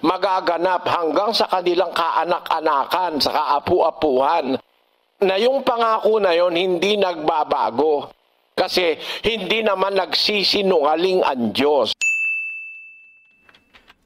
magaganap hanggang sa kanilang kaanak-anakan, sa kaapu-apuhan, na yung pangako na yon hindi nagbabago. Kasi hindi naman nagsisinungaling ang Diyos.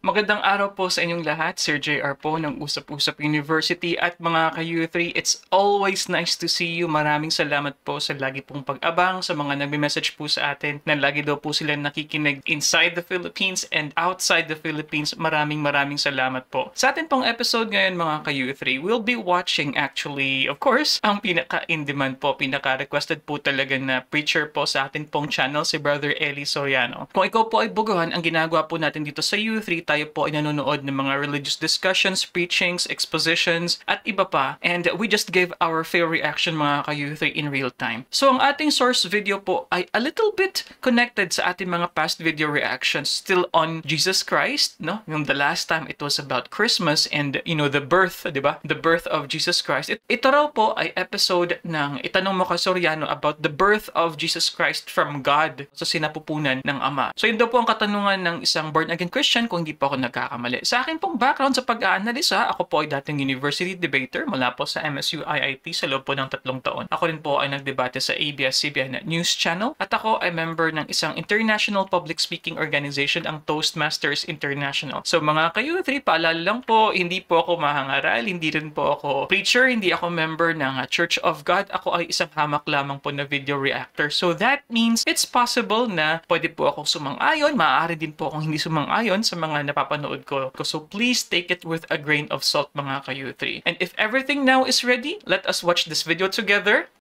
Magandang araw po sa inyong lahat. Sir JR po ng Usap-Usap University at mga ka-U3. It's always nice to see you. Maraming salamat po sa lagi pong pag-abang, sa mga nagme-message po sa atin na lagi daw po sila nakikinig inside the Philippines and outside the Philippines. Maraming salamat po. Sa atin pong episode ngayon mga ka-U3, we'll be watching actually, of course, ang pinaka-in-demand po, pinaka-requested po talaga na preacher po sa atin pong channel, si Brother Eli Soriano. Kung ikaw po ay buguhan, ang ginagawa po natin dito sa U3, tayo po ay nanonood ng mga religious discussions, preachings, expositions, at iba pa. And we just gave our fair reaction mga ka-U3 in real time. So ang ating source video po ay a little bit connected sa ating mga past video reactions, still on Jesus Christ, no? Yung the last time it was about Christmas and you know the birth, di ba? The birth of Jesus Christ. Ito raw po ay episode ng Itanong Mo Kay Soriano about the birth of Jesus Christ from God sa sinapupunan ng Ama. So yun daw po ang katanungan ng isang born-again Christian kung hindi po ako nagkakamali. Sa akin pong background sa pag-aanalisa, ako po ay dating university debater mula po sa MSU IIT sa loob po ng 3 taon. Ako rin po ay nagdebate sa ABS-CBN News Channel at ako ay member ng isang international public speaking organization, ang Toastmasters International. So mga ka-U3, paalala lang po, hindi po ako mahangaral, hindi rin po ako preacher, hindi ako member ng Church of God. Ako ay isang hamak lamang po na video reactor. So that means it's possible na pwede po akong sumang-ayon, maaari din po akong hindi sumang-ayon sa mga napapanood ko. So please take it with a grain of salt mga ka-U3. And if everything now is ready, let us watch this video together.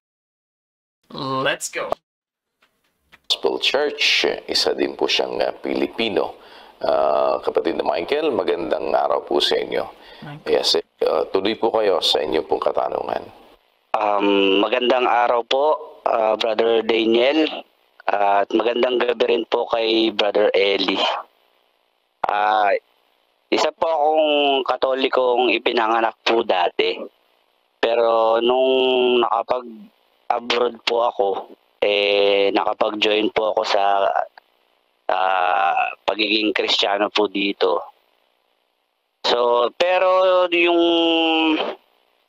Let's go! Gospel Church, isa din po siyang Pilipino. Kapatid na Michael, magandang araw po sa inyo. Yes, tuloy po kayo sa inyo pong katanungan. Magandang araw po, Brother Daniel, at magandang gabi rin po kay Brother Eli. Isa po akong Katolikong ipinanganak po dati. Pero nung nakapag-abroad po ako, nakapag-join po ako sa pagiging Kristiyano po dito. So, pero yung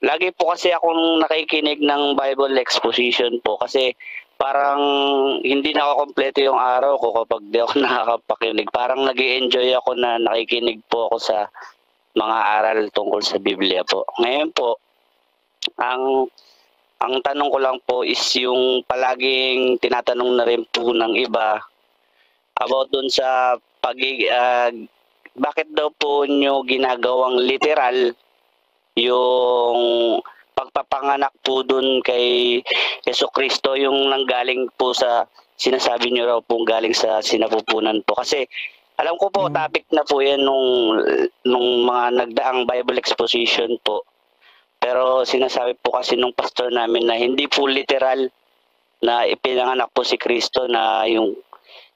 lagi po kasi akong nakikinig ng Bible exposition po kasi parang hindi na ako kompleto yung araw ko kapag di ako nakakapakinig. Parang nag-i-enjoy ako na nakikinig po ako sa mga aral tungkol sa Biblia po. Ngayon po, ang tanong ko lang po is yung palaging tinatanong na rin po ng iba about dun sa bakit daw po nyo ginagawang literal yung pagpapanganak po dun kay Jesucristo, yung nanggaling po sa sinasabi nyo raw pong galing sa sinapupunan po. Kasi alam ko po topic na po yan nung mga nagdaang Bible exposition po. Pero sinasabi po kasi nung pastor namin na hindi po literal na ipinanganak po si Kristo, na yung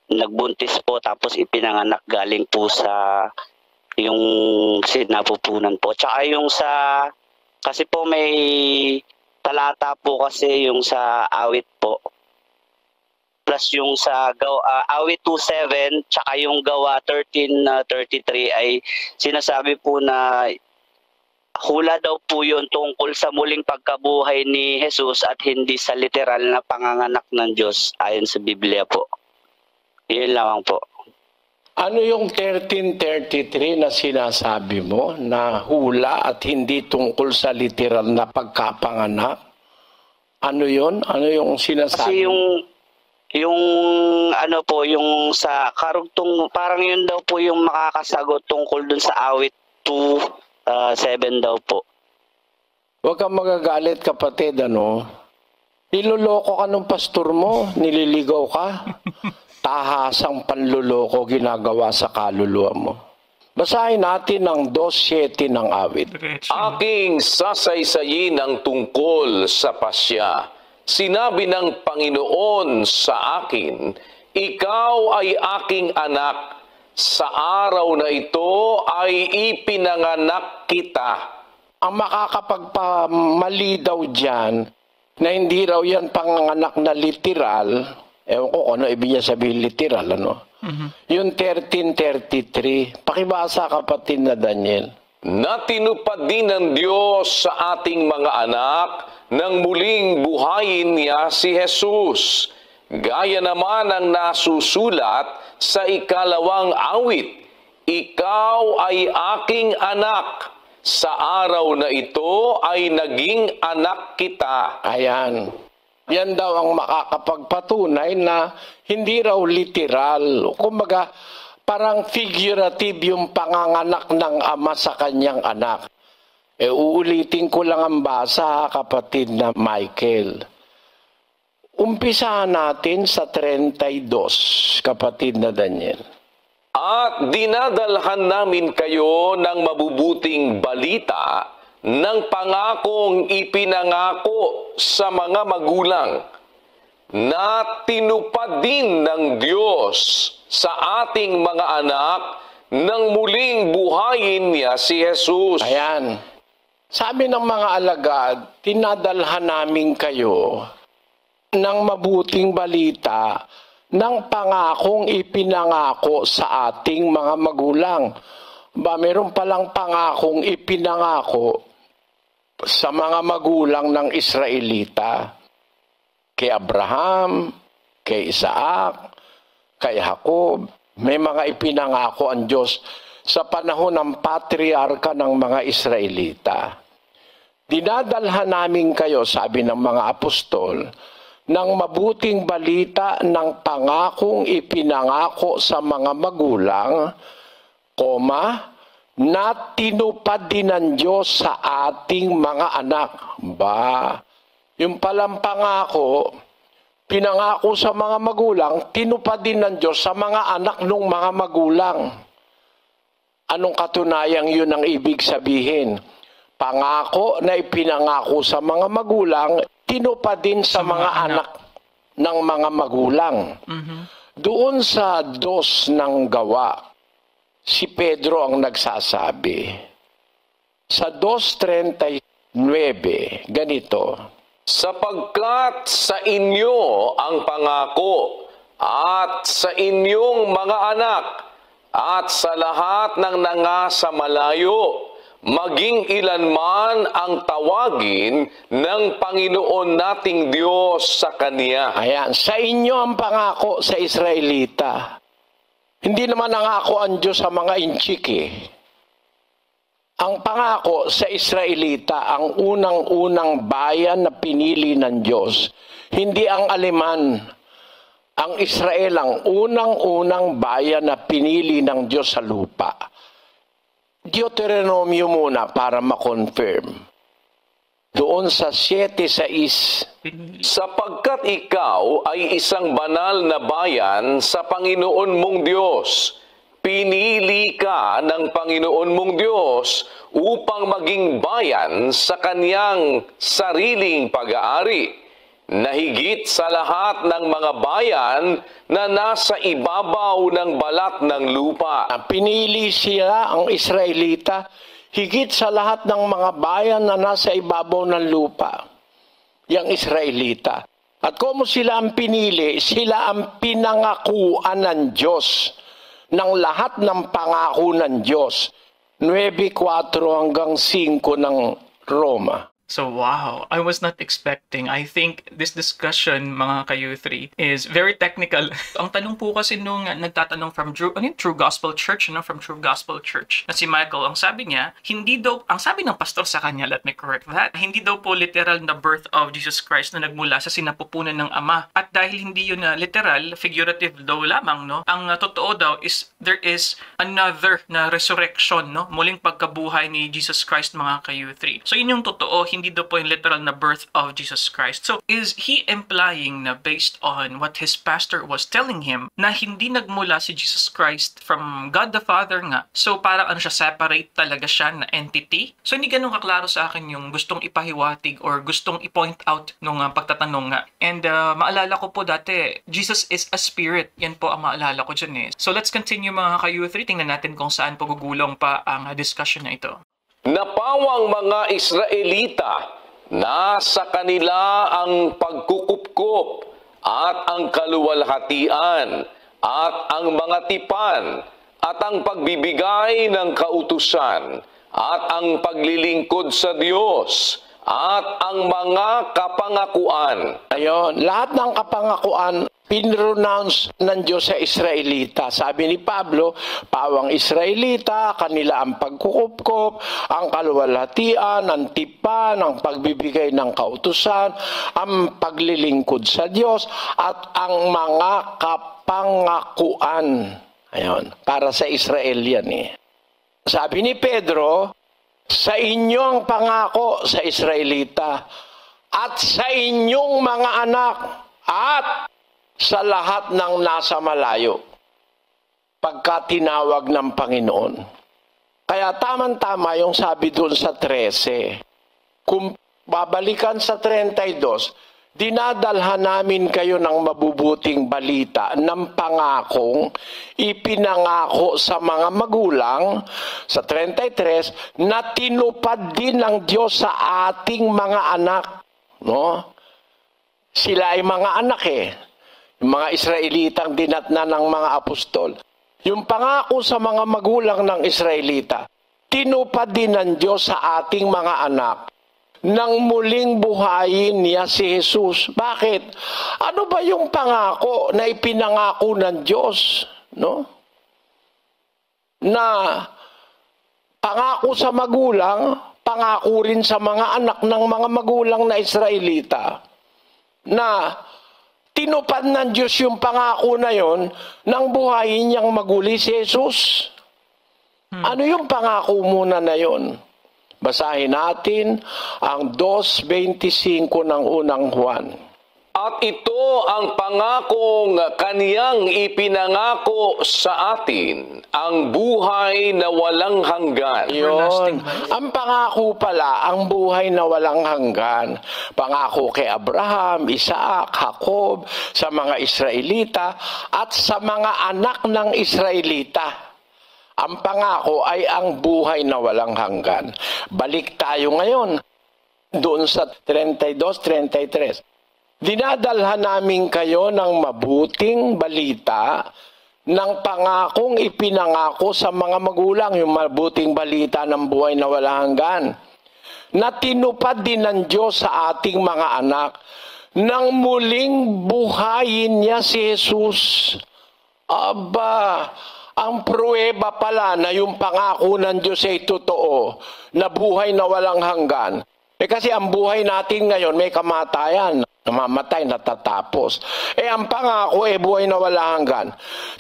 nagbuntis po tapos ipinanganak galing po sa yung sinapupunan po. Tsaka yung kasi po may talata po kasi yung sa awit po. Plus yung sa awit 2:7 tsaka yung gawa 13:33 ay sinasabi po na hula daw po yun tungkol sa muling pagkabuhay ni Jesus at hindi sa literal na panganganak ng Diyos ayon sa Biblia po. Yun lamang po. Ano yung 13:33 na sinasabi mo na hula at hindi tungkol sa literal na pagkapanganak? Ano yun? Ano yung sinasabi? Kasi yung ano po, yung sa karugtong, parang yun daw po yung makakasagot tungkol dun sa awit 2:7 daw po. Huwag kang magagalit kapatid, ano? Niloloko ka ng pastor mo, nililigaw ka. Tahasang panluloko ginagawa sa kaluluwa mo. Basahin natin ang 2:7 ng awit. Aking sasaysayin ang tungkol sa pasya. Sinabi ng Panginoon sa akin, ikaw ay aking anak. Sa araw na ito ay ipinanganak kita. Ang makakapagpamali daw dyan, na hindi raw yan panganganak na literal, ewan ko ano ibig niya sabihin literal, ano? Yung 13:33. Pakibasa, kapatid na Daniel. Na tinupad din ng Diyos sa ating mga anak nang muling buhayin niya si Jesus. Gaya naman ang nasusulat sa 2 awit, ikaw ay aking anak, sa araw na ito ay naging anak kita. Ayan. Yan daw ang makakapagpatunay na hindi raw literal. Kumbaga, parang figurative yung panganganak ng ama sa kanyang anak. Uulitin ko lang ang basa, kapatid na Michael. Umpisahan natin sa 32, kapatid na Daniel. At dinadalhan namin kayo ng mabubuting balita ng pangakong ipinangako sa mga magulang na tinupad din ng Diyos sa ating mga anak nang muling buhayin niya si Jesus. Ayan. Sabi ng mga alagad, tinadalhan namin kayo ng mabuting balita ng pangakong ipinangako sa ating mga magulang. Meron palang pangakong ipinangako sa mga magulang ng Israelita. Kay Abraham, kay Isaac, kay Jacob. May mga ipinangako ang Diyos sa panahon ng patriarka ng mga Israelita. Dinadalhan namin kayo, sabi ng mga apostol, ng mabuting balita ng pangakong ipinangako sa mga magulang, na tinupad din ng Diyos sa ating mga anak. Yung palang pangako, pinangako sa mga magulang, tinupad din ng Diyos sa mga anak ng mga magulang. Anong katunayang yun ang ibig sabihin? Pangako na ipinangako sa mga magulang, tinupad din sa mga anak ng mga magulang. Doon sa 2 ng Gawa, si Pedro ang nagsasabi. Sa 2:39, ganito, sapagkat sa inyo ang pangako at sa inyong mga anak at sa lahat ng nangasa malayo, maging ilan man ang tawagin ng Panginoon nating Diyos sa Kanya. Ayan, sa inyo ang pangako sa Israelita. Hindi naman nangako ang Diyos sa mga inchik eh. Ang pangako sa Israelita, ang unang-unang bayan na pinili ng Diyos, hindi ang Aleman. Ang Israel ang unang-unang bayan na pinili ng Diyos sa lupa. Deuteronomio muna para ma-confirm. Doon sa 7:6, sapagkat ikaw ay isang banal na bayan sa Panginoon mong Diyos. Pinili ka ng Panginoon mong Diyos upang maging bayan sa Kanyang sariling pag-aari, na higit sa lahat ng mga bayan na nasa ibabaw ng balat ng lupa. Pinili sila, ang Israelita, higit sa lahat ng mga bayan na nasa ibabaw ng lupa. Yang Israelita. At kung sila ang pinili, sila ang pinangakuan ng Diyos ng lahat ng pangako ng Diyos. 9:4 hanggang 5 ng Roma. So wow, I was not expecting. I think this discussion, mga ka-U3, is very technical. Ang tanong po kasi nung nagtatanong from True Gospel Church, from True Gospel Church, na si Michael, ang sabi niya, hindi daw, ang sabi ng pastor sa kanya, let me correct that, hindi daw po literal na birth of Jesus Christ na nagmula sa sinapupunan ng Ama. At dahil hindi yun na literal, figurative daw lamang, ang totoo daw is there is another na resurrection, muling pagkabuhay ni Jesus Christ, mga ka-U3. So yun yung totoo, hindi daw po yung literal na birth of Jesus Christ. So, is he implying na based on what his pastor was telling him na hindi nagmula si Jesus Christ from God the Father nga? So, parang ano siya, separate talaga siya na entity? So, hindi ganun kaklaro sa akin yung gustong ipahiwatig or gustong i-point out nung pagtatanong nga. And maalala ko po dati, Jesus is a spirit. Yan po ang maalala ko dyan eh. So, let's continue mga ka-U3. Tingnan natin kung saan pagugulong pa ang discussion na ito. Napawang mga Israelita, nasa kanila ang pagkukupkop at ang kaluwalhatian at ang mga tipan, at ang pagbibigay ng kautusan, at ang paglilingkod sa Diyos, at ang mga kapangakuan. Ayon, lahat ng kapangakuan, pinronounce ng Diyos sa Israelita. Sabi ni Pablo, pawang Israelita, kanila ang pagkukupkop, ang kaluwalhatian, ang tipan, ang pagbibigay ng kautusan, ang paglilingkod sa Diyos, at ang mga kapangakuan. Ayon, para sa Israel yan eh. Sabi ni Pedro, sa inyo ang pangako sa Israelita, at sa inyong mga anak, at sa lahat ng nasa malayo, pagka tinawag ng Panginoon. Kaya tamang-tama yung sabi doon sa 13. Kung babalikan sa 32, dinadalhan namin kayo ng mabubuting balita ng pangakong ipinangako sa mga magulang, sa 33, na tinupad din ng Diyos sa ating mga anak. No? Sila ay mga anak eh. Yung mga Israelitang dinatna ng mga apostol. Yung pangako sa mga magulang ng Israelita, tinupad din ng Diyos sa ating mga anak nang muling buhayin niya si Jesus. Bakit? Ano ba yung pangako na ipinangako ng Diyos? No? Na pangako sa magulang, pangako rin sa mga anak ng mga magulang na Israelita. Na tinupad ng Diyos yung pangako na yon nang buhayin niyang maguli si Jesus. Ano yung pangako muna na yon? Basahin natin ang 2:25 ng unang Juan. At ito ang pangakong kaniyang ipinangako sa atin, ang buhay na walang hanggan. Yun. Ang pangako pala, ang buhay na walang hanggan. Pangako kay Abraham, Isaac, Jacob, sa mga Israelita, at sa mga anak ng Israelita. Ang pangako ay ang buhay na walang hanggan. Balik tayo ngayon doon sa 32-33. Dinadalhan namin kayo ng mabuting balita ng pangakong ipinangako sa mga magulang, yung mabuting balita ng buhay na walang hanggan, na tinupad din ng Diyos sa ating mga anak nang muling buhayin niya si Jesus. Aba, ang pruweba pala na yung pangako ng Diyos ay totoo, na buhay na walang hanggan. Kasi ang buhay natin ngayon may kamatayan, namamatay, natatapos. Ang pangako buhay na walang hanggan.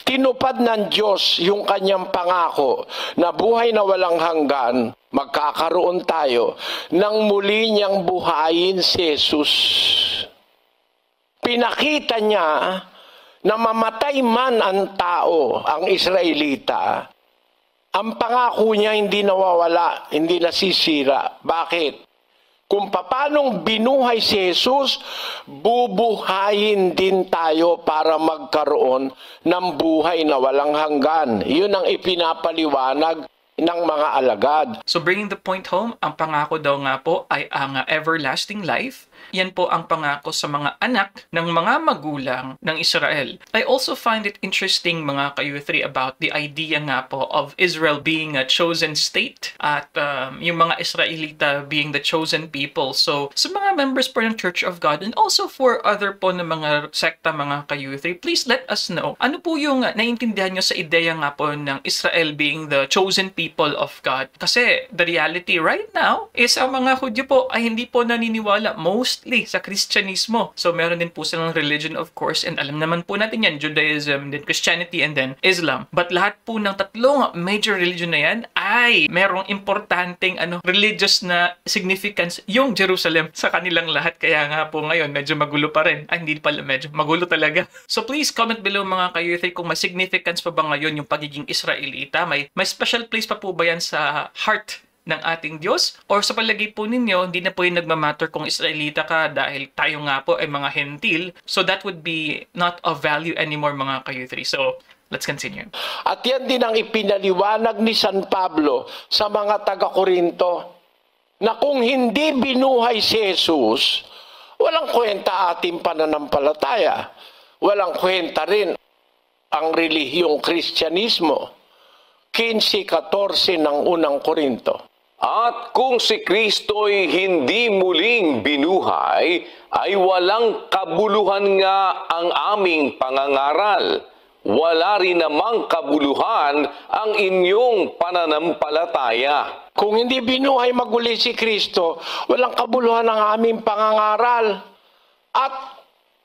Tinupad ng Diyos yung kanyang pangako na buhay na walang hanggan, magkakaroon tayo nang muli niyang buhayin si Jesus. Pinakita niya na mamatay man ang tao, ang Israelita, ang pangako niya hindi nawawala, hindi nasisira. Bakit? Kung paanong binuhay si Jesus, bubuhayin din tayo para magkaroon ng buhay na walang hanggan. Yun ang ipinapaliwanag ng mga alagad. So bringing the point home, ang pangako daw nga po ay ang everlasting life. Yan po ang pangako sa mga anak ng mga magulang ng Israel. I also find it interesting, mga ka-U3, about the idea nga po of Israel being a chosen state at yung mga Israelita being the chosen people. So sa mga members po ng Church of God and also for other po ng mga sekta, mga ka-U3, please let us know ano po yung naiintindihan nyo sa ideya nga po ng Israel being the chosen people of God. Kasi the reality right now is ang mga Hudyo po ay hindi po naniniwala mostly sa Kristyanismo. So meron din po silang religion, of course, and alam naman po natin yan, Judaism, then Christianity, and then Islam. But lahat po ng tatlong major religion na yan ay merong importanteng religious na significance yung Jerusalem sa kanilang lahat. Kaya nga po ngayon, medyo magulo pa rin. Ay, hindi pala, medyo magulo talaga. So please comment below, mga ka-U3, kung may significance pa ba ngayon yung pagiging Israelita. May special place pa po ba yan sa heart ng ating Diyos? Or sa palagay po ninyo, hindi na po yung nagmamatter kung Israelita ka dahil tayo nga po ay mga hentil. So that would be not of value anymore, mga ka-U3. So let's continue. At yan din ang ipinaliwanag ni San Pablo sa mga taga-Korinto, na kung hindi binuhay si Jesus, walang kwenta ating pananampalataya. Walang kwenta rin ang relihiyong Kristyanismo. 15:14 ng unang Korinto. At kung si Kristo'y hindi muling binuhay, ay walang kabuluhan nga ang aming pangangaral. Wala rin namang kabuluhan ang inyong pananampalataya. Kung hindi binuhay maguli si Kristo, walang kabuluhan ang aming pangangaral. At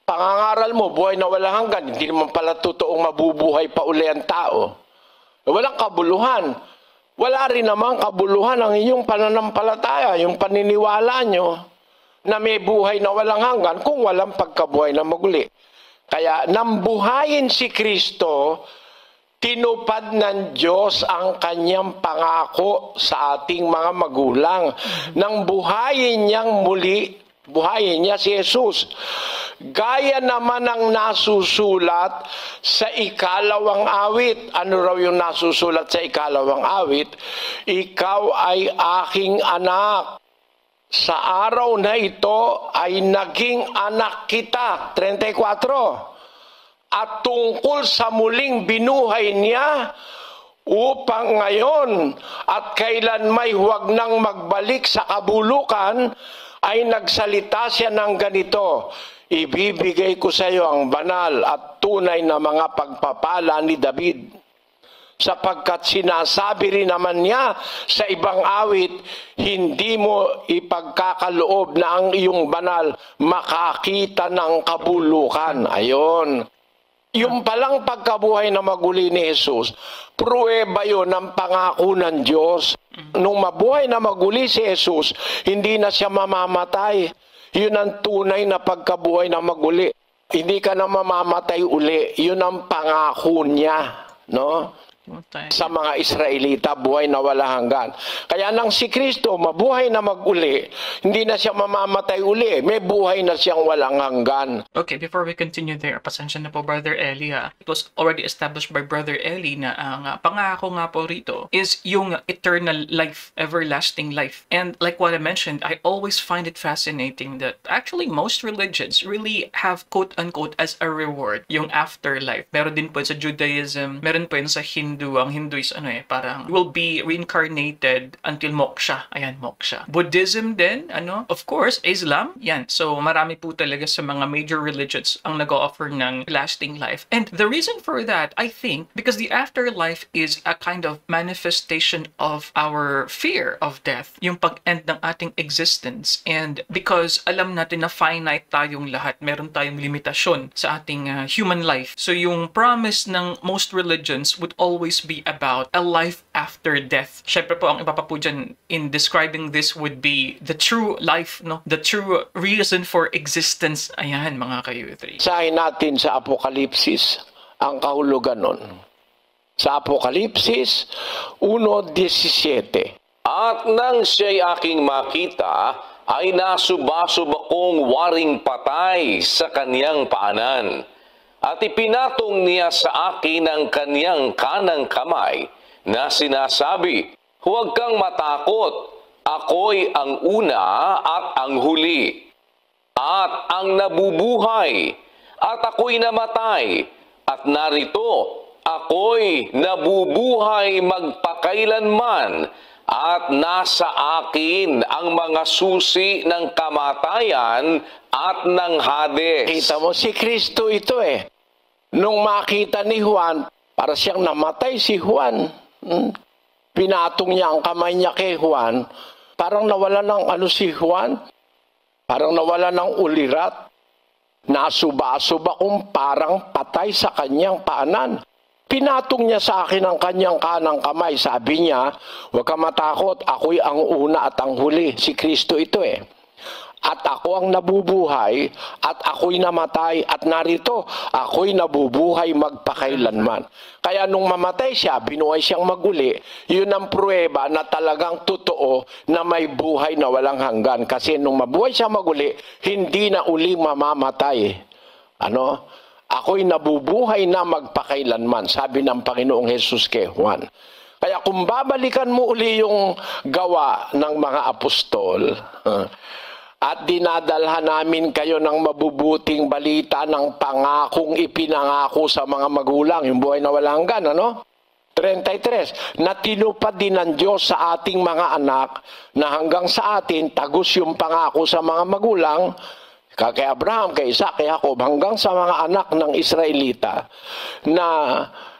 pangangaral mo, buhay na walang hanggan, hindi naman pala totoong mabubuhay pa uli ang tao. Walang kabuluhan. Wala rin namang kabuluhan ang inyong pananampalataya, yung paniniwala nyo na may buhay na walang hanggan kung walang pagkabuhay na maguli. Kaya nang buhayin si Kristo, tinupad ng Diyos ang kanyang pangako sa ating mga magulang. Nang buhayin niyang muli, buhayin niya si Jesus. Gaya naman ang nasusulat sa 2 awit. Ano raw yung nasusulat sa 2 awit? Ikaw ay aking anak. Sa araw na ito ay naging anak kita. 34. At tungkol sa muling binuhay niya, upang ngayon at kailanmay huwag nang magbalik sa kabulukan, ay nagsalita siya ng ganito, ibibigay ko sa iyo ang banal at tunay na mga pagpapala ni David. Sapagkat sinasabi rin naman niya sa ibang awit, hindi mo ipagkakaloob na ang iyong banal makakita ng kabulukan. Ayon. Yung palang pagkabuhay na maguli ni Jesus, pruweba yun ng pangako ng Diyos. Nung mabuhay na maguli si Jesus, hindi na siya mamamatay. Yun ang tunay na pagkabuhay na maguli. Hindi ka na mamamatay uli. Yun ang pangako niya, no? Sa mga Israelita, buhay na wala hanggan. Kaya nang si Kristo mabuhay na mag-uli, hindi na siya mamamatay uli. May buhay na siyang walang hanggan. Okay, before we continue there, pasensya na po Brother Eli ha. It was already established by Brother Eli na ang pangako nga po rito is yung eternal life, everlasting life. And like what I mentioned, I always find it fascinating that actually most religions really have quote-unquote as a reward yung afterlife. Meron din po sa Judaism, meron po yun sa Hindu. Ang Hindu is parang will be reincarnated until moksha. Ayan, moksha. Buddhism din, of course, Islam, yan. So, marami po talaga sa mga major religions ang nag-offer ng lasting life. And the reason for that, I think, because the afterlife is a kind of manifestation of our fear of death, yung pag-end ng ating existence. And because alam natin na finite tayong lahat, meron tayong limitasyon sa ating human life. So, yung promise ng most religions would always be about a life after death. Syempre po, ang iba pa po dyan in describing this would be the true life, no? The true reason for existence. Ayan, mga ka-U3. Sahin natin sa Apokalipsis ang kahulugan nun. Sa Apokalipsis 1:17. At nang siya'y aking makita, ay nasubasub akong waring patay sa kaniyang paanan. At ipinatong niya sa akin ang kaniyang kanang kamay na sinasabi, huwag kang matakot, ako'y ang una at ang huli, at ang nabubuhay, at ako'y namatay, at narito, ako'y nabubuhay magpakailanman, at nasa akin ang mga susi ng kamatayan at ng Hades. Kita mo, si Kristo ito Nung makita ni Juan, para siyang namatay si Juan. Pinatong niya ang kamay niya kay Juan. Parang nawala ng si Juan. Parang nawala ng ulirat. Nasuba-suba kung parang patay sa kanyang paanan. Pinatong niya sa akin ang kanyang kanang kamay. Sabi niya, huwag ka matakot, ako'y ang una at ang huli. Si Kristo ito At ako ang nabubuhay, at ako'y namatay, at narito, ako'y nabubuhay magpakailanman. Kaya nung mamatay siya, binuhay siyang maguli, yun ang pruweba na talagang totoo na may buhay na walang hanggan. Kasi nung mabuhay siya maguli, hindi na uli mamamatay. Ako'y nabubuhay na magpakailanman, sabi ng Panginoong Jesus kay Juan. Kaya kung babalikan mo uli yung gawa ng mga apostol, at dinadalhan namin kayo ng mabubuting balita ng pangakong ipinangako sa mga magulang, yung buhay na walang hanggan, ano? 33, na tinupad din ng Diyos sa ating mga anak na hanggang sa atin tagus yung pangako sa mga magulang, kay Abraham, kay Isaac, kay Jacob, hanggang sa mga anak ng Israelita, na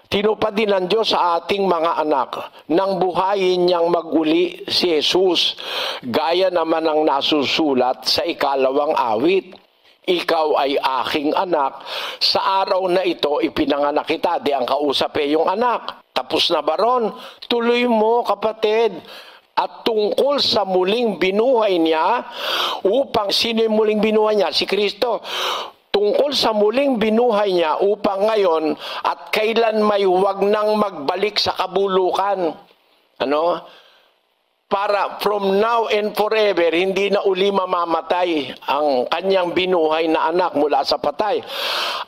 tinupad din ng Diyos sa ating mga anak nang buhayin niyang maguli si Jesus, gaya naman ang nasusulat sa 2 awit. Ikaw ay aking anak, sa araw na ito ipinanganak kita. Di ang kausap yung anak. Tapos na ba ron? Tuloy mo, kapatid. At tungkol sa muling binuhay niya, upang sino yung muling binuhay niya? Si Kristo. Tungkol sa muling binuhay niya upang ngayon at kailan may huwag nang magbalik sa kabulukan. Ano? Para from now and forever, hindi na uli mamamatay ang kanyang binuhay na anak mula sa patay.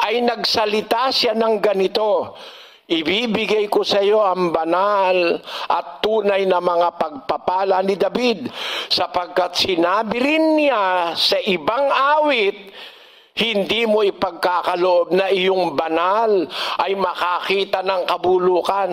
Ay nagsalita siya ng ganito, ibibigay ko sa iyo ang banal at tunay na mga pagpapala ni David, sapagkat sinabi rin niya sa ibang awit, hindi mo ipagkakaloob na iyong banal ay makakita ng kabulukan.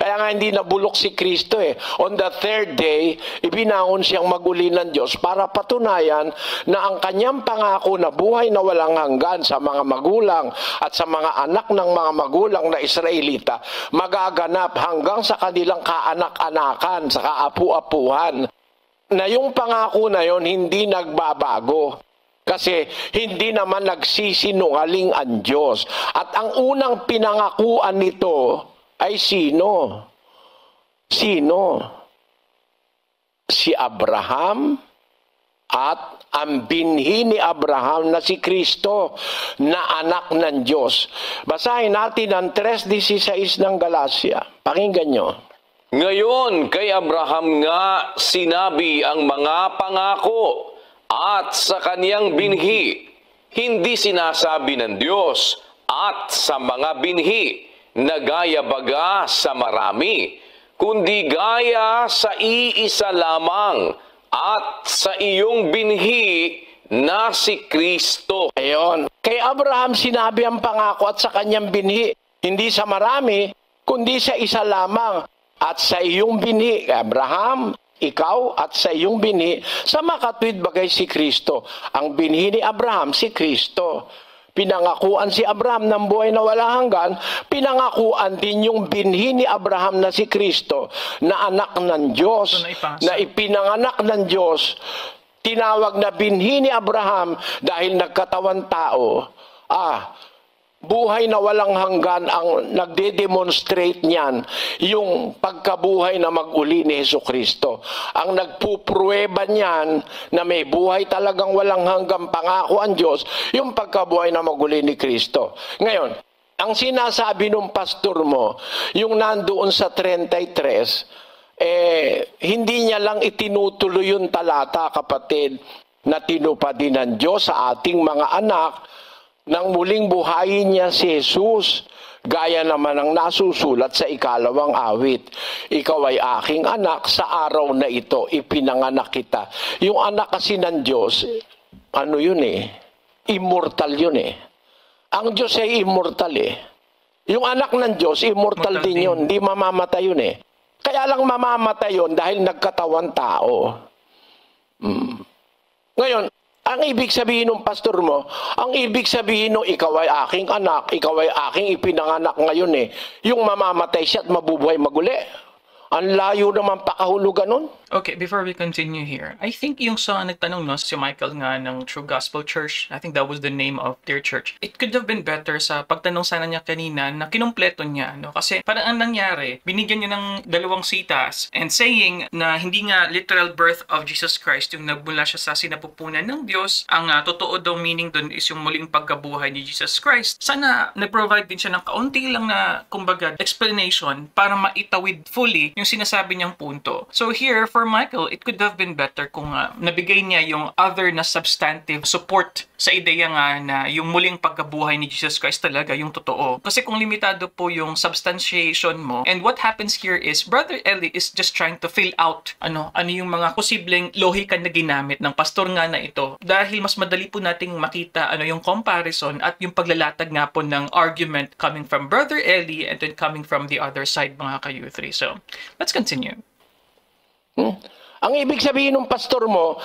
Kaya nga hindi nabulok si Kristo eh. On the third day, ibinangon siyang maguli ng Diyos para patunayan na ang kanyang pangako na buhay na walang hanggan sa mga magulang at sa mga anak ng mga magulang na Israelita magaganap hanggang sa kanilang kaanak-anakan, sa kaapu-apuhan. Na yung pangako na yon hindi nagbabago. Kasi hindi naman nagsisinungaling ang Diyos. At ang unang pinangakuan nito ay sino? Sino? Si Abraham at ang binhi ni Abraham na si Kristo na anak ng Diyos. Basahin natin ang 3:16 ng Galacia. Pakinggan nyo. Ngayon, kay Abraham nga sinabi ang mga pangako at sa kaniyang binhi, hindi sinasabi ng Diyos at sa mga binhi na gaya baga sa marami, kundi gaya sa iisa lamang at sa iyong binhi na si Kristo. Ayon. Kay Abraham sinabi ang pangako at sa kanyang binhi, hindi sa marami, kundi sa isa lamang at sa iyong binhi. Kay Abraham, ikaw at sa iyong binhi, sa makatwid bagay si Kristo. Ang binhi ni Abraham, si Kristo. Pinangakuan si Abraham ng buhay na wala hanggan, pinangakuan din yung binhi ni Abraham na si Kristo, na anak ng Diyos, na ipinanganak ng Diyos, tinawag na binhi ni Abraham dahil nagkatawan tao. Buhay na walang hanggan ang nagde-demonstrate niyan, yung pagkabuhay na mag-uli ni Jesucristo. Ang nagpupruweba niyan na may buhay talagang walang hanggang pangako ang Diyos, yung pagkabuhay na mag-uli ni Kristo. Ngayon, ang sinasabi ng pastor mo, yung nandoon sa 33, hindi niya lang itinutuloy yung talata, kapatid, na tinupad din ng Diyos sa ating mga anak, nang muling buhayin niya si Jesus, gaya naman ang nasusulat sa 2 awit. Ikaw ay aking anak, sa araw na ito ipinanganak kita. Yung anak kasi ng Diyos, ano yun eh? Immortal yun eh. Ang Diyos ay immortal eh. Yung anak ng Diyos, immortal din yun. Hindi mamamatay yun eh. Kaya lang mamamatay yun dahil nagkatawan tao. Ngayon, ang ibig sabihin ng pastor mo, ang ibig sabihin ng ikaw ay aking anak, ikaw ay aking ipinanganak ngayon eh. Yung mamamatay siya at mabubuhay maguli. Ang layo naman pakahulugan nun. Okay, before we continue here, I think yung sa nagtanong no, si Michael nga ng True Gospel Church, I think that was the name of their church. It could have been better sa pagtanong sana niya kanina na kinumpleto niya, no? Kasi parang ang nangyari, binigyan niya ng 2 sitas and saying na hindi nga literal birth of Jesus Christ yung nagmula siya sa sinapupunan ng Diyos. Ang totoo daw meaning dun is yung muling pagkabuhay ni Jesus Christ. Sana nag-provide din siya ng kaunti lang na, kumbaga, explanation para maitawid fully yung sinasabi niyang punto. So here, for Michael, it could have been better kung nabigay niya yung other na substantive support sa ideya nga na yung muling pagkabuhay ni Jesus Christ talaga yung totoo. Kasi kung limitado po yung substantiation mo, and what happens here is, Brother Eli is just trying to fill out ano yung mga posibleng lohika na ginamit ng pastor nga na ito. Dahil mas madali po nating makita yung comparison at yung paglalatag nga po ng argument coming from Brother Eli and then coming from the other side, mga ka-U3. So, let's continue. Ang ibig sabihin ng pastor mo,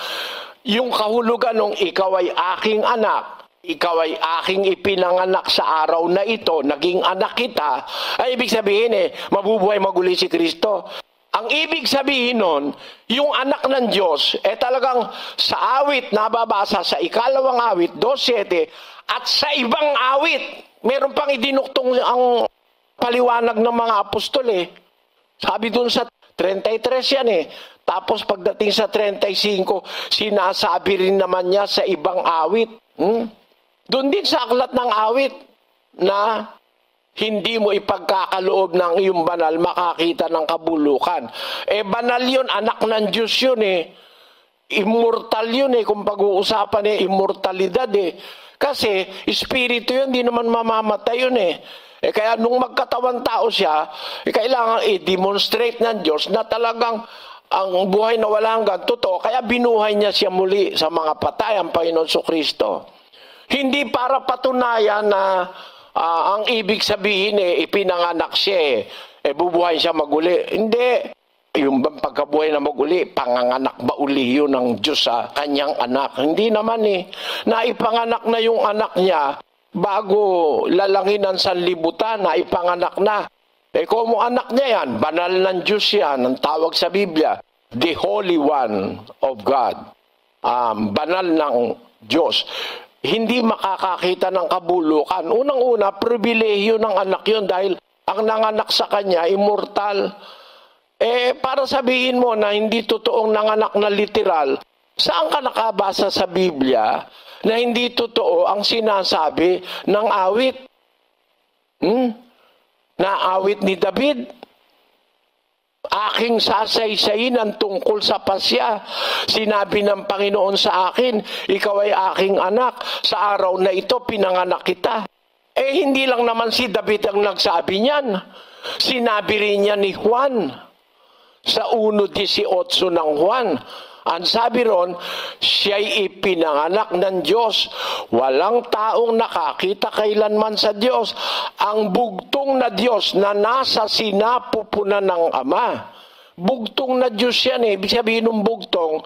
yung kahulugan ng ikaw ay aking anak, ikaw ay aking ipinanganak sa araw na ito, naging anak kita, ay ibig sabihin mabubuhay maguli si Kristo. Ang ibig sabihin nun, yung anak ng Diyos, talagang sa awit, nababasa sa ikalawang awit, 2:7, at sa ibang awit, meron pang idinuktong ang paliwanag ng mga apostol Sabi dun sa 33 yan Tapos pagdating sa 35, sinasabi rin naman niya sa ibang awit. Doon din sa aklat ng awit na hindi mo ipagkakaloob ng iyong banal makakita ng kabulukan. Banal yun, anak ng Diyos yun Immortal yun kung pag-uusapan immortalidad Kasi, espiritu yun, di naman mamamatay yun kaya nung magkatawan tao siya, kailangan i-demonstrate ng Diyos na talagang ang buhay na wala hanggang totoo. Kaya binuhay niya siya muli sa mga patay, ang Panginoon Kristo. Hindi para patunayan na ang ibig sabihin ipinanganak siya bubuhay siya maguli. Hindi. Yung pagkabuhay na maguli, panganganak ba uli yun ng Diyos sa kanyang anak? Hindi naman Naipanganak na yung anak niya bago lalangin ng sanlibutan, naipanganak na. Kung anak niya yan, banal ng Diyos yan, ang tawag sa Biblia, the Holy One of God. Banal ng Diyos. Hindi makakakita ng kabulukan. Unang-una, pribilehiyo ng anak yun dahil ang nanganak sa kanya, immortal. Para sabihin mo na hindi totoong nanganak na literal, saan ka nakabasa sa Biblia na hindi totoo ang sinasabi ng awit? Na awit ni David, aking sasaysayin ang tungkol sa pasya. Sinabi ng Panginoon sa akin, ikaw ay aking anak, sa araw na ito pinanganak kita. Hindi lang naman si David ang nagsabi niyan. Sinabi rin niya ni Juan sa 1:18 ng Juan. Ang sabi ron, siya'y ipinanganak ng Diyos. Walang taong nakakita kailanman sa Diyos. Ang bugtong na Diyos na nasa sinapupunan ng Ama. Bugtong na Diyos yan Ibig sabihin ng bugtong,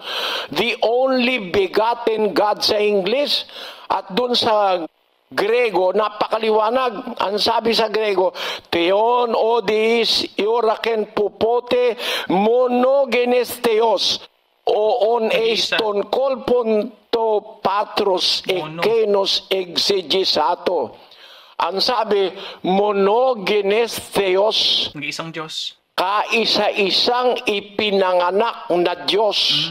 the only begotten God sa English. At dun sa Grego, napakaliwanag. Ang sabi sa Grego, Theon odis iuraken pupote monogenes theos. Oon eiston kolpon to patros ekenos exegesato. Ang sabi, monogenes theos. Nag-iisang Diyos. Kaisa-isang ipinanganak na Diyos.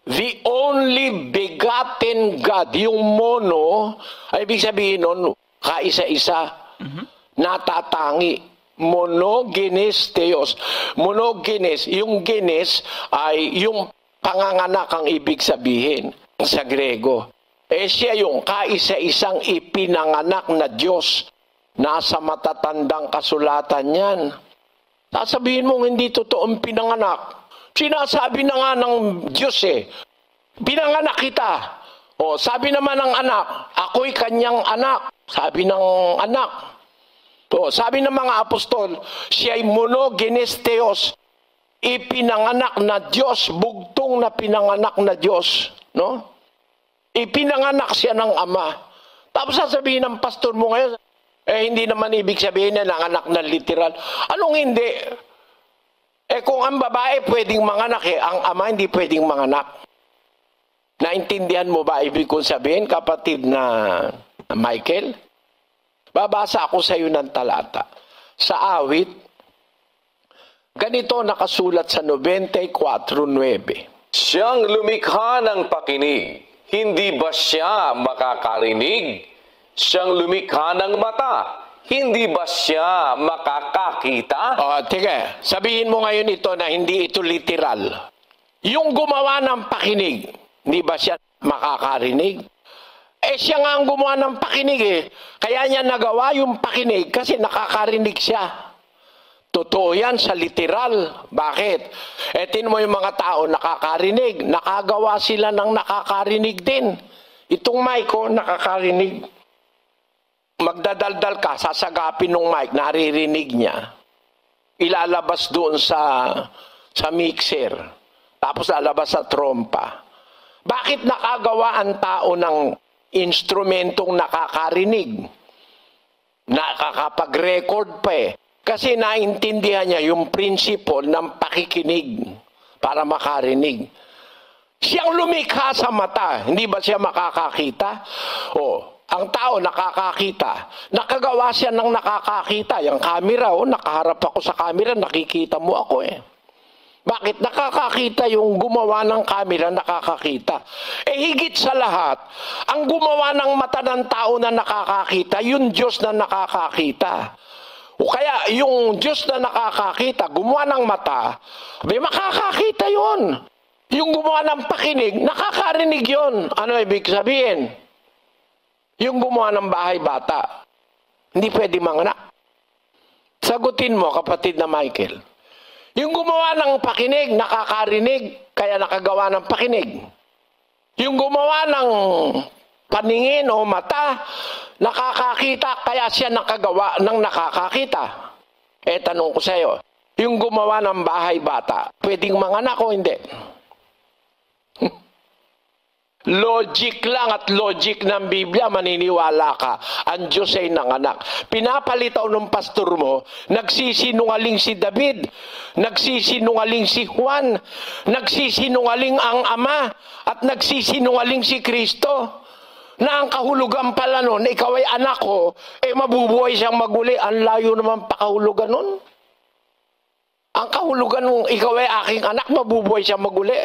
The only begotten God, yung mono, ay ibig sabihin nun, kaisa-isa, natatangi. Monogenes theos. Monogenes, yung genes ay yung panganganak ang ibig sabihin sa Grego. Siya yung kaisa-isang ipinanganak na Diyos. Nasa matatandang kasulatan yan. Sasabihin mong hindi totoong pinanganak. Sinasabi na nga ng Diyos pinanganak kita. Sabi naman ng anak, ako'y kanyang anak. Sabi ng anak. Sabi ng mga apostol, siya'y monogenes theos, ipinanganak na Diyos, bugtong na pinanganak na Diyos. No? Ipinanganak siya ng Ama. Tapos sasabihin ng pastor mo ngayon, hindi naman ibig sabihin na nanganak na literal. Anong hindi? Kung ang babae pwedeng manganak, ang Ama hindi pwedeng manganak. Naintindihan mo ba ibig kong sabihin, kapatid na Michael? Babasa ako sa iyo ng talata. Sa awit, ganito nakasulat sa 94:9. Siyang lumikha ng pakinig, hindi ba siya makakarinig? Siyang lumikha ng mata, hindi ba siya makakakita? Tige, sabihin mo ngayon ito na hindi ito literal. Yung gumawa ng pakinig, hindi ba siya makakarinig? Siya nga ang gumawa ng pakinig eh. Kaya niya nagawa yung pakinig kasi nakakarinig siya. Totoo yan sa literal. Bakit? Tingnan mo yung mga tao nakakarinig. Nakagawa sila ng nakakarinig din. Itong mic ko, nakakarinig. Magdadaldal ka, sasagapin ng mic, naririnig niya. Ilalabas doon sa mixer. Tapos lalabas sa trompa. Bakit nakagawa ang tao ng instrumentong nakakarinig? Nakakapag-record pa eh. Kasi naintindihan niya yung principle ng pakikinig para makarinig. Siyang lumikha sa mata, hindi ba siya makakakita? Ang tao nakakakita. Nakagawa siya ng nakakakita. Yung camera, nakaharap ako sa camera, nakikita mo ako eh. Bakit? Nakakakita yung gumawa ng camera, nakakakita. Higit sa lahat, ang gumawa ng mata ng tao na nakakakita, yung Diyos na nakakakita. O kaya, yung Diyos na nakakakita, gumawa ng mata, may makakakita yun. Yung gumawa ng pakinig, nakakarinig yun. Ano ibig sabihin? Yung gumawa ng bahay bata, hindi pwede manganak. Sagutin mo, kapatid na Michael. Yung gumawa ng pakinig, nakakarinig, kaya nakagawa ng pakinig. Yung gumawa ng paningin o mata, nakakakita, kaya siya nakagawa ng nakakakita. Tanong ko sa iyo, yung gumawa ng bahay bata, pwedeng manganak o hindi? Logic lang at logic ng Biblia, maniniwala ka, ang Diyos ay nanganak. Pinapalitaw ng pastor mo, nagsisinungaling si David, nagsisinungaling si Juan, nagsisinungaling ang Ama, at nagsisinungaling si Kristo. Na ang kahulugan pala nun, ikaw ay anak ko, mabubuhay siyang maguli. Ang layo naman pakahulugan nun. Ang kahulugan nung ikaw ay aking anak, mabubuhay siyang maguli.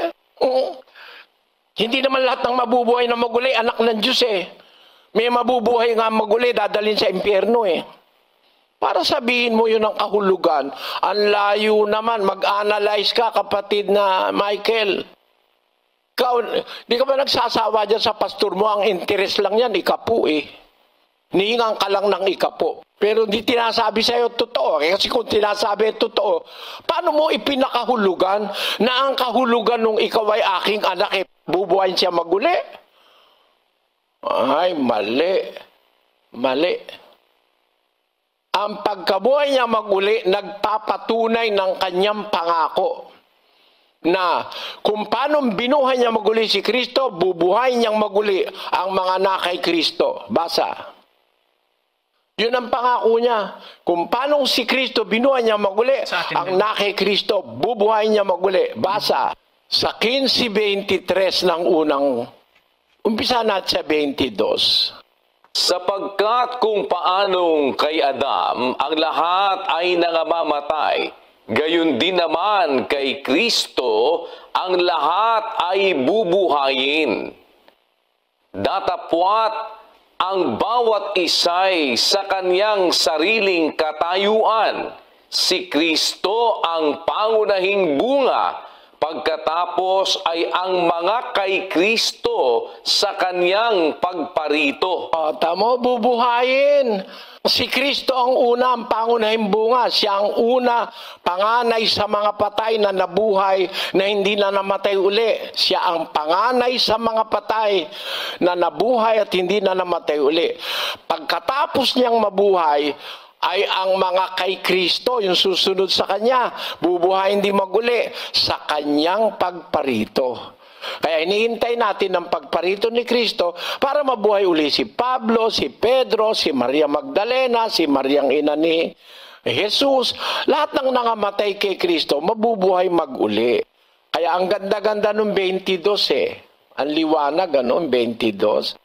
Hindi naman lahat ng mabubuhay na maguli, anak ng Diyos eh. May mabubuhay nga maguli, dadalhin sa impyerno eh. Para sabihin mo yun ang kahulugan, ang layo naman, mag-analyze ka kapatid na Michael. Ikaw, di ka ba nagsasawa dyan sa pastor mo, ang interest lang yan, ikapo eh. Nihingan ka lang ng ikapo. Pero hindi tinasabi sa'yo totoo. Kasi kung tinasabi totoo, paano mo ipinakahulugan na ang kahulugan nung ikaw ay aking anak, bubuhayin siya maguli? Ay, mali. Mali. Ang pagkabuhay niya maguli, nagpapatunay ng kanyang pangako na kung paano binuhay niya maguli si Kristo, bubuhay niyang maguli ang mga anak kay Kristo. Basa. Yun ang pangako niya. Kung paano si Kristo binuhay niya maguli, ang anak kay Kristo, bubuhay niya maguli. Basa. Sa 15:23 ng unang, umpisa natin sa 22. Sapagkat kung paanong kay Adam, ang lahat ay nangamamatay, gayon din naman kay Kristo, ang lahat ay bubuhayin. Datapwat ang bawat isa'y sa kanyang sariling katayuan. Si Kristo ang pangunahing bunga, pagkatapos ay ang mga kay Kristo sa kanyang pagparito. Tamo, bubuhayin. Si Kristo ang una, ang pangunahing bunga. Siya ang una, panganay sa mga patay na nabuhay na hindi na namatay uli. Siya ang panganay sa mga patay na nabuhay at hindi na namatay uli. Pagkatapos niyang mabuhay, ay ang mga kay Kristo, yung susunod sa Kanya, bubuhayin di maguli sa Kanyang pagparito. Kaya inihintay natin ang pagparito ni Kristo para mabuhay uli si Pablo, si Pedro, si Maria Magdalena, si Mariang ina ni Jesus. Lahat ng nangamatay kay Kristo, mabubuhay maguli. Kaya ang ganda-ganda ng 22 Ang liwanag, 22.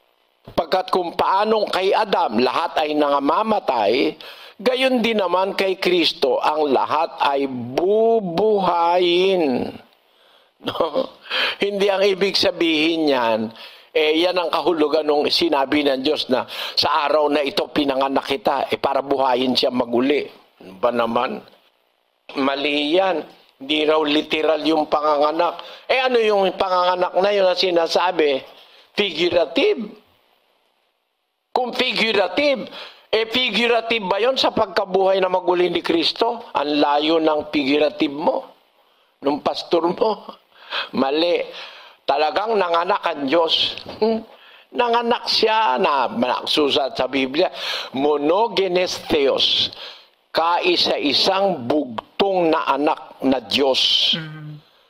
Pagkat kung paanong kay Adam, lahat ay nangamamatay, gayon din naman kay Kristo, ang lahat ay bubuhayin. No? Hindi ang ibig sabihin niyan, Yan ang kahulugan nung sinabi ng Diyos na sa araw na ito pinanganak kita, para buhayin siya maguli. Ano ba naman? Mali yan. Hindi raw literal yung panganganak. Ano yung panganganak na yun na sinasabi? Figurative. Kung figurative, figurative ba yun sa pagkabuhay na maguli ni Kristo? Ang layo ng figurative mo, nung pastor mo. Mali. Talagang nanganak ang Diyos. Nanganak siya na naksusat sa Biblia. Monogenes Theos. Kaisa-isang bugtong na anak na Diyos.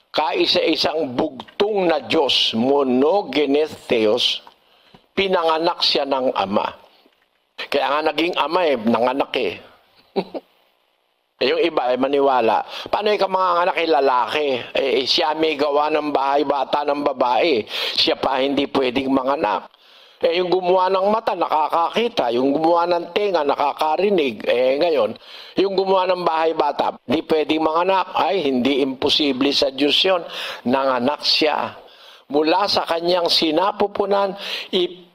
Kaisa-isang bugtong na Diyos. Monogenes Theos. Pinanganak siya ng Ama. Kaya nga naging Ama nanganak Yung iba maniwala. Paano ka mga anak lalaki? Siya may gawa ng bahay, bata ng babae. Siya pa hindi pwedeng manganak. Yung gumawa ng mata, nakakakita. Yung gumawa ng tenga, nakakarinig. Ngayon, yung gumawa ng bahay, bata, hindi pwedeng manganak. Hindi imposible sa Diyos yun. Nanganak siya. Mula sa kanyang sinapupunan,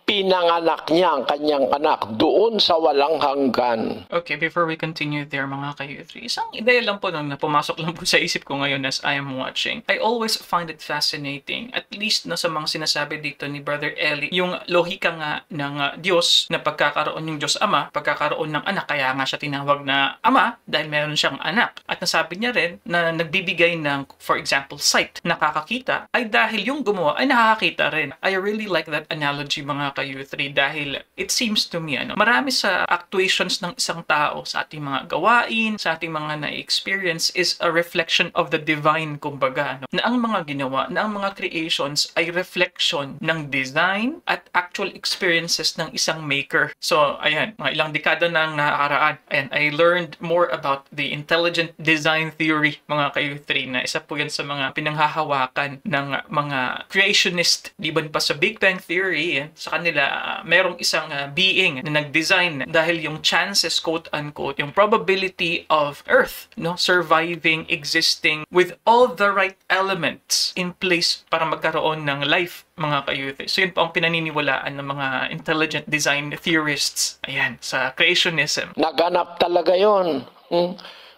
pinanganak niya ang kanyang anak doon sa walang hanggan. Okay, before we continue there mga ka-U3, isang ideya lang po na pumasok lang po sa isip ko ngayon as I am watching. I always find it fascinating, at least na sa mga sinasabi dito ni Brother Eli, yung lohika nga ng Diyos na pagkakaroon ng Diyos Ama, pagkakaroon ng anak, kaya nga siya tinawag na Ama dahil meron siyang anak. At nasabi niya rin na nagbibigay ng, for example, sight, nakakakita, ay dahil yung gumawa ay nakakakita rin. I really like that analogy mga ka-U3 dahil it seems to me, marami sa actuations ng isang tao sa ating mga gawain, sa ating mga na-experience is a reflection of the divine, kumbaga. Na ang mga ginawa, na ang mga creations ay reflection ng design at actual experiences ng isang maker. So, ayan, mga ilang dekada nang nakakaraan. Ayan, I learned more about the intelligent design theory, mga ka-U3, na isa po yan sa mga pinanghahawakan ng mga creationist. Liban pa sa Big Bang Theory, sa kanila, merong isang being na nag-design dahil yung chances, quote-unquote, yung probability of Earth surviving, existing with all the right elements in place para magkaroon ng life, mga ka-youth. So yun po ang pinaniniwalaan ng mga intelligent design theorists, ayan, sa creationism. Naganap talaga yon.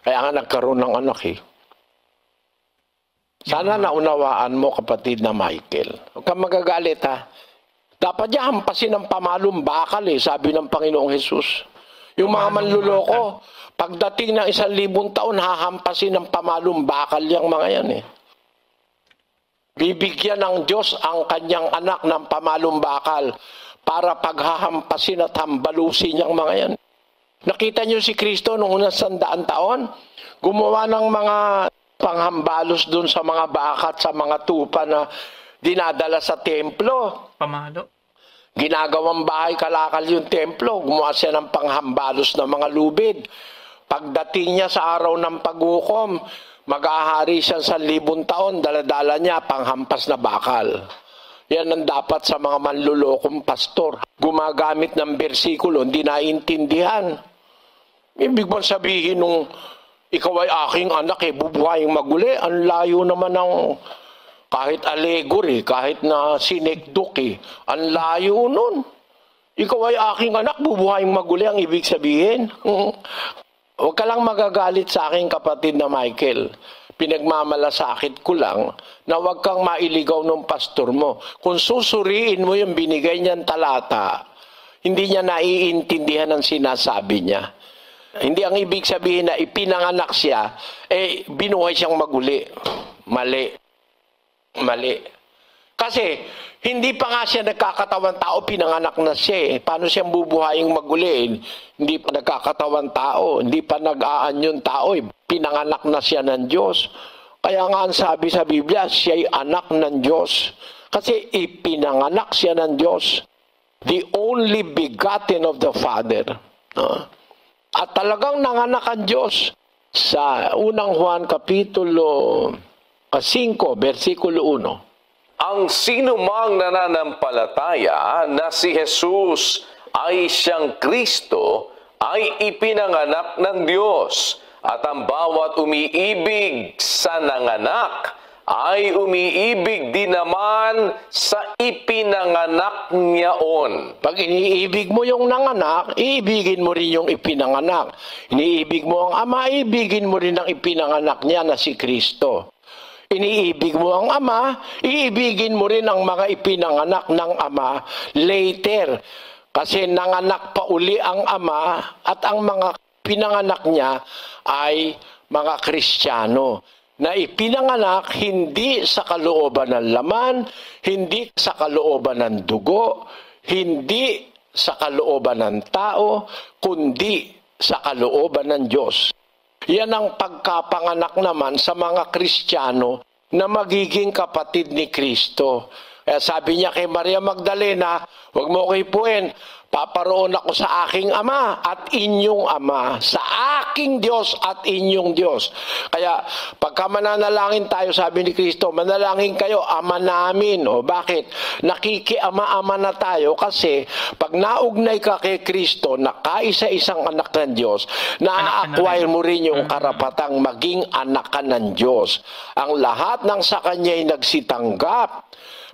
Kaya nga nagkaroon ng anak Sana naunawaan mo, kapatid na Michael. Huwag kang magagalit Dapat niya hampasin ng pamalong bakal sabi ng Panginoong Hesus. Yung mga manluloko, pagdating ng 1,000 taon, hahampasin ng pamalong bakal yung mga yan Bibigyan ng Diyos ang kanyang anak ng pamalong bakal para paghahampasin at hambalusin yung mga yan. Nakita niyo si Kristo noong unang 100 taon? Gumawa ng mga panghambalos dun sa mga bakat, sa mga tupa na dinadala sa templo. Pamalo. Ginagawang bahay kalakal yung templo. Gumawa siya ng panghambalos ng mga lubid. Pagdating niya sa araw ng paghukom, mag-ahari siya sa 1,000 taon, daladala niya panghampas na bakal. Yan ang dapat sa mga manlulokong pastor. Gumagamit ng bersikulo, hindi naintindihan. Ibig bang sabihin nung ikaw ay aking anak, bubuhayin maguli? Ang layo naman ng kahit allegory, kahit na sinekduk ang layo nun. Ikaw ay aking anak, bubuhayin maguli ang ibig sabihin. Huwag ka lang magagalit sa aking kapatid na Michael. Pinagmamalasakit ko lang na huwag kang mailigaw ng pastor mo. Kung susuriin mo yung binigay niyang talata, hindi niya naiintindihan ang sinasabi niya. Hindi ang ibig sabihin na ipinanganak siya, binuhay siyang maguli. Mali. Kasi, hindi pa nga siya nagkakatawan tao, pinanganak na siya Paano siyang bubuhaying maguli? Hindi pa nagkakatawan tao, hindi pa nag-aanyon tao Pinanganak na siya ng Diyos. Kaya nga ang sabi sa Biblia, siya'y anak ng Diyos. Kasi ipinanganak siya ng Diyos. The only begotten of the Father. At talagang nanganak ang Diyos. Sa unang Juan Kapitulo 5, versikulo 1. Ang sinumang nananampalataya na si Jesus ay siyang Kristo ay ipinanganak ng Diyos, at ang bawat umiibig sa nanganak ay umiibig din naman sa ipinanganak niyaon. Pag iniibig mo yung nanganak, iibigin mo rin yung ipinanganak. Iniibig mo ang ama, iibigin mo rin ang ipinanganak niya na si Kristo. Iniibig mo ang ama, iibigin mo rin ang mga ipinanganak ng ama later. Kasi nanganak pa uli ang ama at ang mga pinanganak niya ay mga Kristiyano na ipinanganak hindi sa kalooban ng laman, hindi sa kalooban ng dugo, hindi sa kalooban ng tao, kundi sa kalooban ng Diyos. Yan ang pagkapanganak naman sa mga Kristiyano na magiging kapatid ni Kristo. Kaya sabi niya kay Maria Magdalena, huwag mo ko ipuin, paparoon ako sa aking ama at inyong ama, sa aking Diyos at inyong Diyos. Kaya pagka mananalangin tayo, sabi ni Kristo, manalangin kayo, ama namin. O bakit? Nakikiama-ama na tayo kasi pag naugnay ka kay Kristo na kaisa-isang anak ng Diyos, na-acquire mo rin yung karapatang maging anak ka ng Diyos. Ang lahat ng sa Kanya'y nagsitanggap,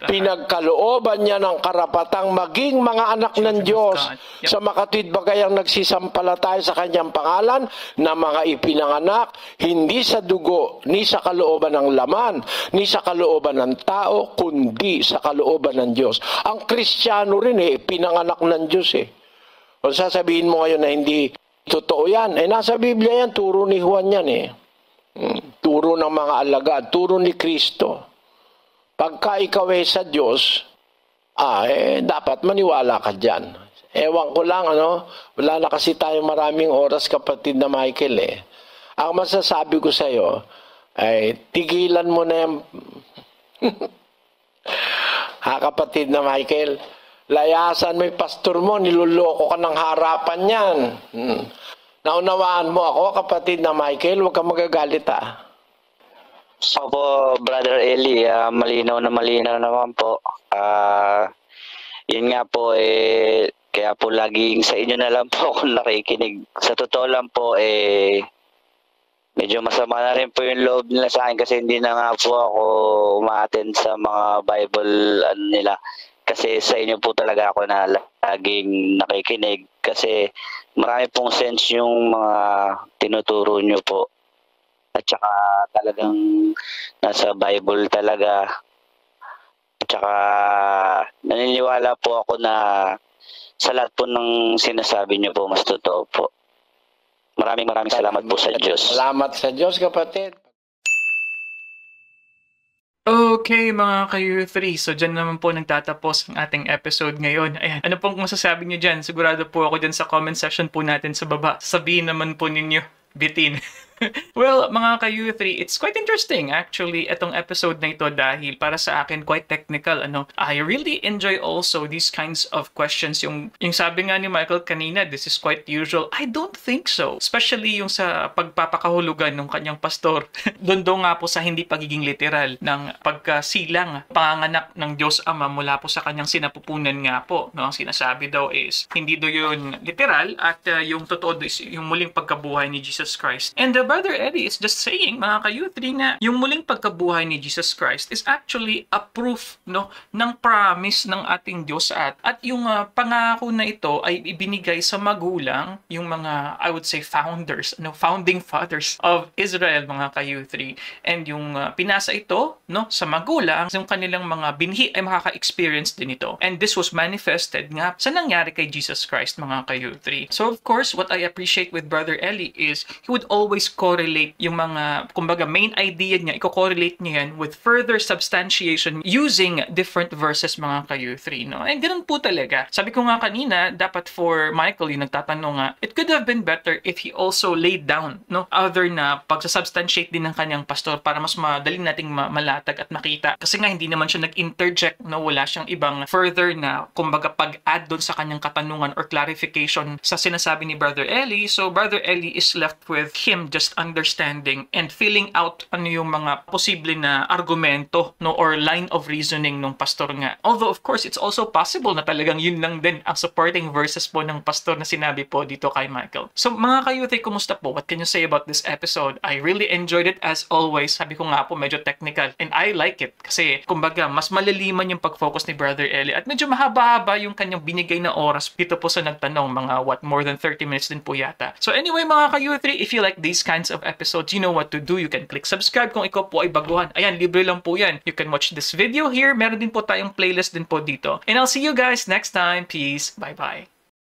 pinagkalooban niya ng karapatang maging mga anak ng Diyos sa makatwid bagayang nagsisampalataya sa kanyang pangalan na mga ipinanganak hindi sa dugo ni sa kalooban ng laman ni sa kalooban ng tao kundi sa kalooban ng Diyos. Ang Kristiyano rin pinanganak ng Diyos O sasabihin mo ngayon na hindi totoo yan, nasa Biblia yan, turo ni Juan yan Turo ng mga alagad, turo ni Kristo. Pagka ikaw sa Diyos, dapat maniwala ka dyan. Ewan ko lang, wala na kasi tayo maraming oras, kapatid na Michael Ang masasabi ko sa'yo, ay tigilan mo na yung... kapatid na Michael, layasan mo yung pastor mo, niloloko ka ng harapan yan. Naunawaan mo ako, kapatid na Michael, huwag kang magagalit Opo, Brother Eli, malinaw naman po. Yun nga po, kaya po laging sa inyo na lang po ako nakikinig. Sa totoo lang po, medyo masama na rin po yung loob nila sa akin kasi hindi na nga po ako umaattend sa mga Bible nila. Kasi sa inyo po talaga ako na laging nakikinig kasi marami pong sense yung mga tinuturo nyo po. At saka talagang nasa Bible talaga. At saka naniniwala po ako na sa lahat po ng sinasabi niyo po, mas totoo po. Maraming salamat po sa Diyos. Salamat sa Diyos, kapatid. Okay mga ka-U3, so dyan naman po nagtatapos ang ating episode ngayon. Ayan, ano pong masasabi niyo dyan? Sigurado po ako dyan sa comment section po natin sa baba. Sabihin naman po ninyo, bitin. Well, mga ka-U3, it's quite interesting actually itong episode na ito dahil para sa akin quite technical. I really enjoy also these kinds of questions. Yung sabi nga ni Michael kanina, this is quite usual. I don't think so. Especially yung sa pagpapakahulugan ng kanyang pastor. Doon nga po sa hindi pagiging literal ng pagkasilang panganganak ng Diyos Ama mula po sa kanyang sinapupunan nga po. Ang sinasabi daw is hindi do yun literal at yung totoo is yung muling pagkabuhay ni Jesus Christ. And Brother Eddie is just saying, mga ka-U3, na yung muling pagkabuhay ni Jesus Christ is actually a proof ng promise ng ating Diyos at yung pangako na ito ay ibinigay sa magulang, yung mga, I would say, founding fathers of Israel, mga ka-U3. And yung pinasa ito sa magulang, yung kanilang mga binhi ay makaka-experience din ito. And this was manifested nga sa nangyari kay Jesus Christ, mga ka-U3. So, of course, what I appreciate with Brother Eli is he would always correlate yung mga, kumbaga, main idea niya, i-correlate niya yan with further substantiation using different verses, mga ka-U3, And ganun po talaga. Sabi ko nga kanina, dapat for Michael, yung nagtatanong nga, it could have been better if he also laid down, other na pagsasubstantiate din ng kanyang pastor para mas madali nating malatag at makita. Kasi nga, hindi naman siya nag-interject, wala siyang ibang further na, kumbaga, pag-add doon sa kanyang katanungan or clarification sa sinasabi ni Brother Eli. So, Brother Eli is left with him just first understanding and filling out ano yung mga posible na argumento, no, or line of reasoning ng pastor nga. Although of course it's also possible na talagang yun lang din ang supporting verses po ng pastor na sinabi po dito kay Michael. So mga ka-youth, kumusta po? What can you say about this episode? I really enjoyed it as always. Sabi ko nga po medyo technical and I like it kasi kumbaga mas malaliman yung pag-focus ni Brother Eli at medyo mahaba-haba yung kanyang binigay na oras dito po sa nagtanong, mga more than 30 minutes din po yata. So anyway mga ka-youth, if you like these kinds of episodes, you know what to do. You can click subscribe kung ikaw po ay baguhan. Ayan, libre lang po yan. You can watch this video here. Meron din po tayong playlist din po dito. And I'll see you guys next time. Peace. Bye-bye.